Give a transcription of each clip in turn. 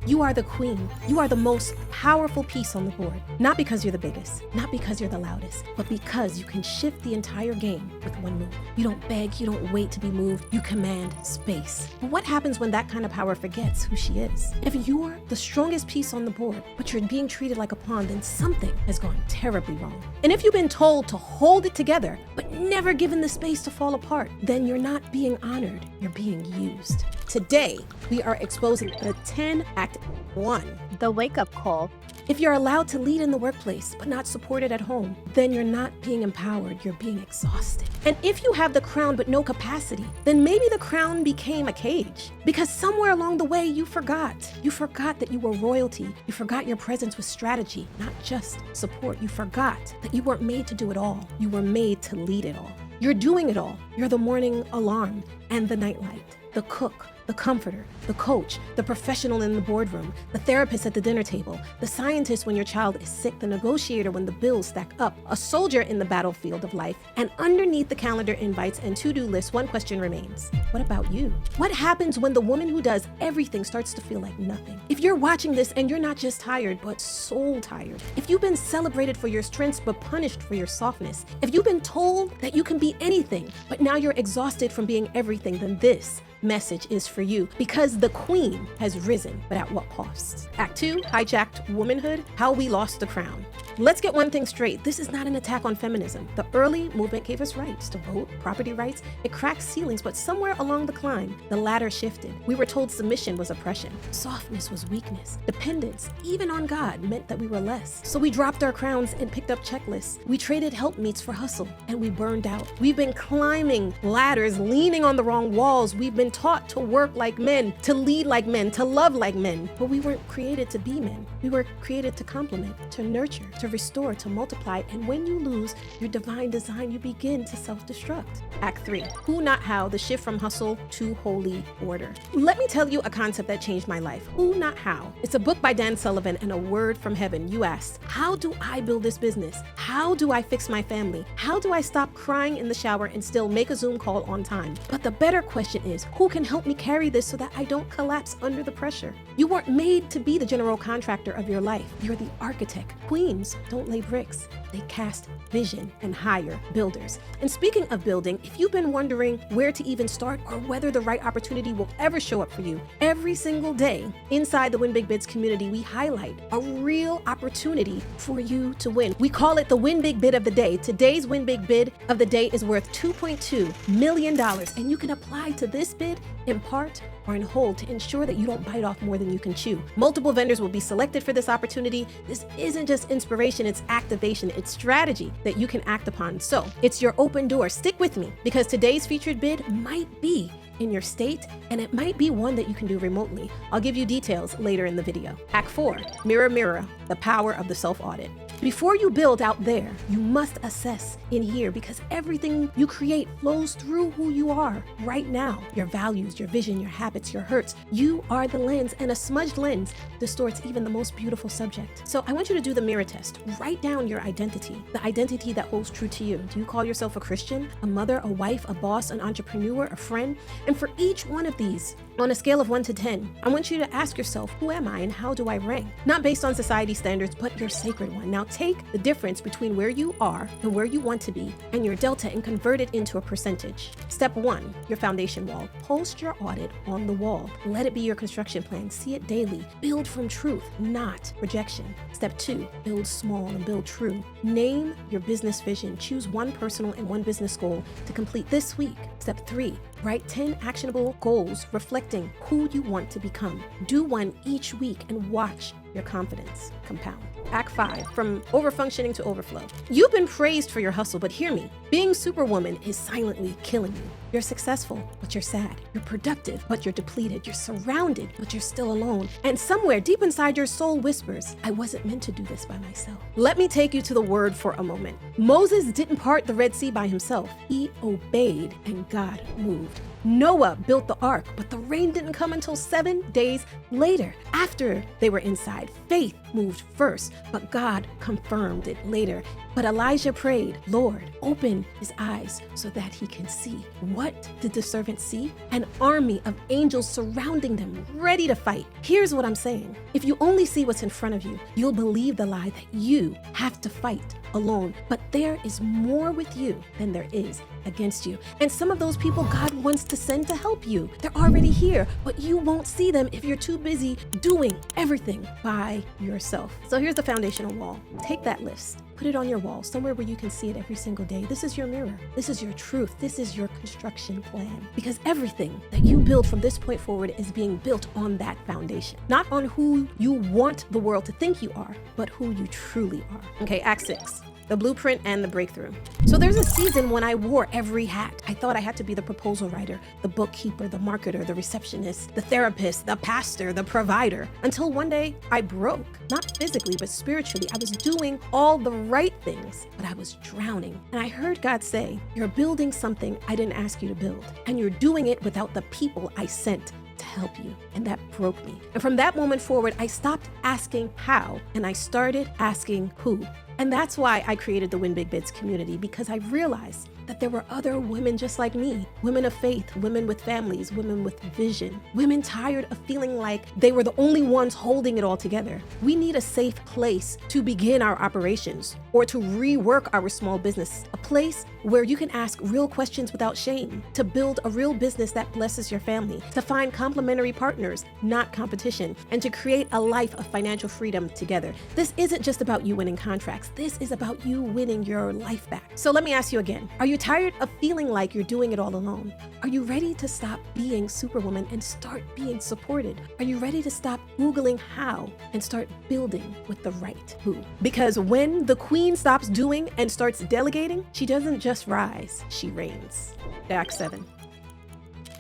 You are the queen. You are the most powerful piece on the board. Not because you're the biggest, not because you're the loudest, but because you can shift the entire game with one move. You don't beg, you don't wait to be moved, you command space. But what happens when that kind of power forgets who she is? If you're the strongest piece on the board, but you're being treated like a pawn, then something has gone terribly wrong. And if you've been told to hold it together, but never given the space to fall apart, then you're not being honored, you're being used. Today, we are exposing the 10 Act 1. The wake-up call. If you're allowed to lead in the workplace, but not supported at home, then you're not being empowered, you're being exhausted. And if you have the crown but no capacity, then maybe the crown became a cage. Because somewhere along the way, you forgot. You forgot that you were royalty. You forgot your presence was strategy, not just support. You forgot that you weren't made to do it all. You were made to lead it all. You're doing it all. You're the morning alarm and the nightlight, the cook, the comforter, the coach, the professional in the boardroom, the therapist at the dinner table, the scientist when your child is sick, the negotiator when the bills stack up, a soldier in the battlefield of life, and underneath the calendar invites and to-do lists, one question remains. What about you? What happens when the woman who does everything starts to feel like nothing? If you're watching this and you're not just tired, but soul tired, if you've been celebrated for your strengths but punished for your softness, if you've been told that you can be anything, but now you're exhausted from being everything, then this message is for you, because the queen has risen, but at what cost? Act 2, Hijacked Womanhood, How We Lost the Crown. Let's get one thing straight. This is not an attack on feminism. The early movement gave us rights to vote, property rights. It cracked ceilings, but somewhere along the climb, the ladder shifted. We were told submission was oppression. Softness was weakness. Dependence, even on God, meant that we were less. So we dropped our crowns and picked up checklists. We traded helpmeets for hustle, and we burned out. We've been climbing ladders, leaning on the wrong walls. We've been taught to work like men, to lead like men, to love like men. But we weren't created to be men. We were created to complement, to nurture, to restore, to multiply. And when you lose your divine design, you begin to self-destruct. Act 3, Who Not How, the shift from hustle to holy order. Let me tell you a concept that changed my life. Who Not How. It's a book by Dan Sullivan and a word from heaven. You asked, how do I build this business? How do I fix my family? How do I stop crying in the shower and still make a Zoom call on time? But the better question is, who can help me carry this so that I don't collapse under the pressure? You weren't made to be the general contractor of your life. You're the architect. Queens don't lay bricks. They cast vision and hire builders. And speaking of building, if you've been wondering where to even start or whether the right opportunity will ever show up for you, every single day inside the Win Big Bids community, we highlight a real opportunity for you to win. We call it the Win Big Bid of the Day. Today's Win Big Bid of the Day is worth $2.2 million, and you can apply to this bid in part or in whole to ensure that you don't bite off more than you can chew. Multiple vendors will be selected for this opportunity. This isn't just inspiration, it's activation, it's strategy that you can act upon. So it's your open door. Stick with me, because today's featured bid might be in your state, and it might be one that you can do remotely. I'll give you details later in the video. Act 4, Mirror, Mirror, the Power of the Self-Audit. Before you build out there, you must assess in here, because everything you create flows through who you are right now. Your values, your vision, your habits, your hurts. You are the lens, and a smudged lens distorts even the most beautiful subject. So I want you to do the mirror test. Write down your identity, the identity that holds true to you. Do you call yourself a Christian, a mother, a wife, a boss, an entrepreneur, a friend? And for each one of these, on a scale of 1 to 10, I want you to ask yourself, who am I and how do I rank? Not based on society standards, but your sacred one. Now take the difference between where you are and where you want to be and your delta and convert it into a percentage. Step 1, your foundation wall. Post your audit on the wall. Let it be your construction plan. See it daily. Build from truth, not rejection. Step 2, build small and build true. Name your business vision. Choose one personal and one business goal to complete this week. Step 3, write 10 actionable goals reflecting who you want to become. Do one each week and watch your confidence compound. Act 5, from overfunctioning to overflow. You've been praised for your hustle, but hear me. Being superwoman is silently killing you. You're successful, but you're sad. You're productive, but you're depleted. You're surrounded, but you're still alone. And somewhere deep inside your soul whispers, I wasn't meant to do this by myself. Let me take you to the word for a moment. Moses didn't part the Red Sea by himself. He obeyed, and God moved. Noah built the ark, but the rain didn't come until 7 days later, after they were inside. testified. Faith moved first, but God confirmed it later. But Elijah prayed, Lord, open his eyes so that he can see. What did the servant see? An army of angels surrounding them, ready to fight. Here's what I'm saying. If you only see what's in front of you, you'll believe the lie that you have to fight alone. But there is more with you than there is against you. And some of those people God wants to send to help you. They're already here, but you won't see them if you're too busy doing everything by yourself. So here's the foundational wall. Take that list. Put it on your wall, somewhere where you can see it every single day. This is your mirror. This is your truth. This is your construction plan. Because everything that you build from this point forward is being built on that foundation. Not on who you want the world to think you are, but who you truly are. Okay, Act 6. The blueprint and the breakthrough. So there's a season when I wore every hat. I thought I had to be the proposal writer, the bookkeeper, the marketer, the receptionist, the therapist, the pastor, the provider, until one day I broke. Not physically, but spiritually. I was doing all the right things, but I was drowning. And I heard God say, you're building something I didn't ask you to build, and you're doing it without the people I sent to help you. And that broke me. And from that moment forward, I stopped asking how, and I started asking who. And that's why I created the Win Big Bids community, because I realized that there were other women just like me, women of faith, women with families, women with vision, women tired of feeling like they were the only ones holding it all together. We need a safe place to begin our operations or to rework our small business, a place where you can ask real questions without shame, to build a real business that blesses your family, to find complementary partners, not competition, and to create a life of financial freedom together. This isn't just about you winning contracts. This is about you winning your life back. So let me ask you again, are you tired of feeling like you're doing it all alone? Are you ready to stop being Superwoman and start being supported? Are you ready to stop Googling how and start building with the right who? Because when the queen stops doing and starts delegating, she doesn't just rise, she reigns. Act 7.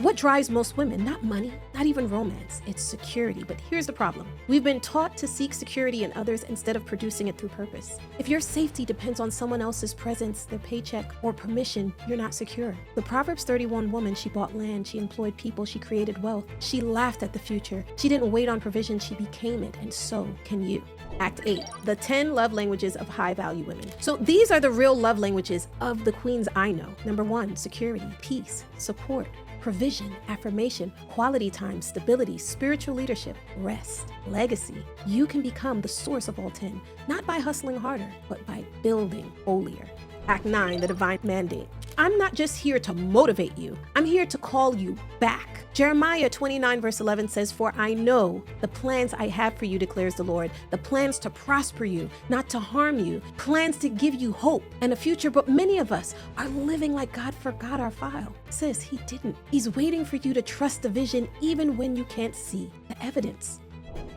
What drives most women? Not money, not even romance. It's security. But here's the problem. We've been taught to seek security in others instead of producing it through purpose. If your safety depends on someone else's presence, their paycheck, or permission, you're not secure. The Proverbs 31 woman, she bought land, she employed people, she created wealth. She laughed at the future. She didn't wait on provision, she became it, and so can you. Act 8, the 10 love languages of high-value women. So these are the real love languages of the queens I know. Number 1, security, peace, support, provision, affirmation, quality time, stability, spiritual leadership, rest, legacy. You can become the source of all 10, not by hustling harder, but by building holier. Act 9, the divine mandate. I'm not just here to motivate you. I'm here to call you back. Jeremiah 29 verse 11 says, "For I know the plans I have for you, declares the Lord, the plans to prosper you, not to harm you, plans to give you hope and a future." But many of us are living like God forgot our file. Sis, he didn't. He's waiting for you to trust the vision even when you can't see the evidence.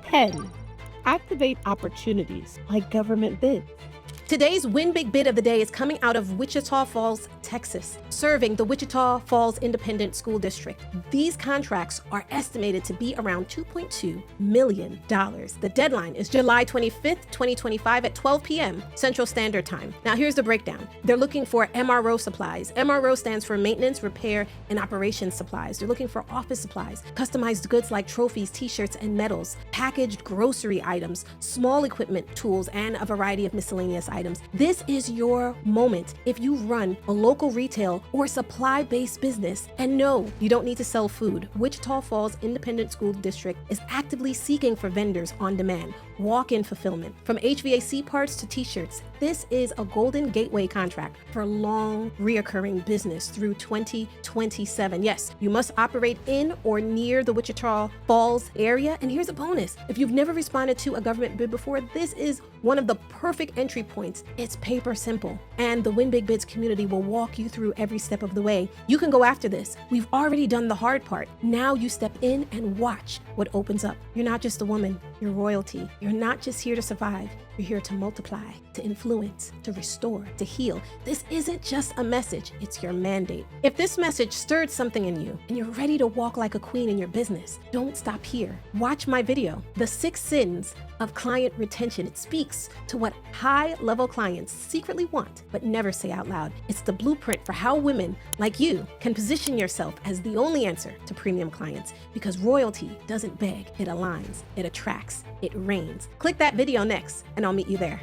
10. Activate opportunities like government bids. Today's Win Big Bid of the day is coming out of Wichita Falls, Texas, serving the Wichita Falls Independent School District. These contracts are estimated to be around $2.2 million. The deadline is July 25th, 2025 at 12 p.m. Central Standard Time. Now here's the breakdown. They're looking for MRO supplies. MRO stands for maintenance, repair, and operations supplies. They're looking for office supplies, customized goods like trophies, t-shirts, and medals, packaged grocery items, small equipment, tools, and a variety of miscellaneous items. This is your moment if you run a local retail or supply-based business. And no, you don't need to sell food. Wichita Falls Independent School District is actively seeking for vendors on demand, walk-in fulfillment, from HVAC parts to t-shirts. This is a golden gateway contract for long, reoccurring business through 2027. Yes, you must operate in or near the Wichita Falls area. And here's a bonus. If you've never responded to a government bid before, this is one of the perfect entry points. It's paper simple, and the Win Big Bids community will walk you through every step of the way. You can go after this. We've already done the hard part. Now you step in and watch what opens up. You're not just a woman, you're royalty. You're not just here to survive. You're here to multiply, to influence, to restore, to heal. This isn't just a message, it's your mandate. If this message stirred something in you and you're ready to walk like a queen in your business, don't stop here. Watch my video, The 6 Sins of Client Retention. It speaks to what high-level clients secretly want but never say out loud. It's the blueprint for how women like you can position yourself as the only answer to premium clients, because royalty doesn't beg, it aligns, it attracts. relax, it rains. Click that video next, and I'll meet you there.